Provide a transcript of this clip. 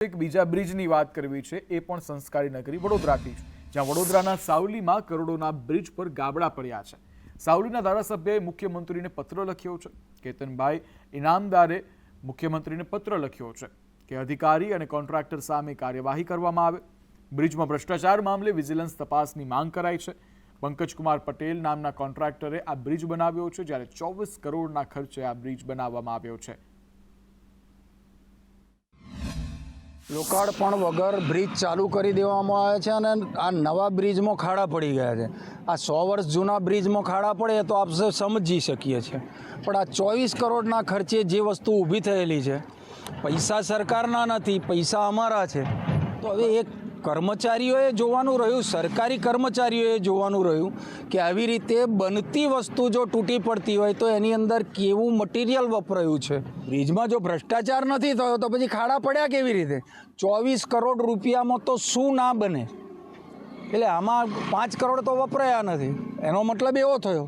એક બીજા બ્રિજની વાત કરવી છે, એ પણ સંસ્કારી નગરી વડોદરાથી છે, જ્યાં વડોદરાના સાવલીમાં કરોડોના બ્રિજ પર ગાબડા પડ્યા છે। સાવલીના ધારાસભ્યએ મુખ્યમંત્રીને પત્ર લખ્યો છે। કેતનભાઈ ઇનામદારે મુખ્યમંત્રીને પત્ર લખ્યો છે કે અધિકારી અને કોન્ટ્રાક્ટર સામે કાર્યવાહી કરવામાં આવે। બ્રિજમાં ભ્રષ્ટાચાર મામલે વિજિલન્સ તપાસની માંગ કરાઈ છે। પંકજકુમાર પટેલ નામના કોન્ટ્રાક્ટરે આ બ્રિજ બનાવ્યો છે, જ્યારે 24 કરોડના ખર્ચે આ બ્રિજ બનાવવામાં આવ્યો છે। લોકાર્પણ વગર બ્રિજ ચાલુ કરી દેવામાં આવે છે અને આ નવા બ્રિજમાં ખાડા પડી ગયા છે। આ 100 વર્ષ જૂના બ્રિજમાં ખાડા પડે તો આપણે સમજી શકીએ છીએ, પણ આ 24 કરોડના ખર્ચે જે વસ્તુ ઊભી થયેલી છે, પૈસા સરકારના નથી, પૈસા અમારા છે। તો હવે એક કર્મચારીઓએ જોવાનું રહ્યું, સરકારી કર્મચારીઓએ જોવાનું રહ્યું કે આવી રીતે બનતી વસ્તુ જો તૂટી પડતી હોય તો એની અંદર કેવું મટીરિયલ વપરાયું છે। બ્રિજમાં જો ભ્રષ્ટાચાર નથી થયો તો પછી ખાડા પડ્યા કેવી રીતે? 24 કરોડ રૂપિયામાં તો શું ના બને? એટલે આમાં 5 કરોડ તો વપરાયા નથી, એનો મતલબ એવો થયો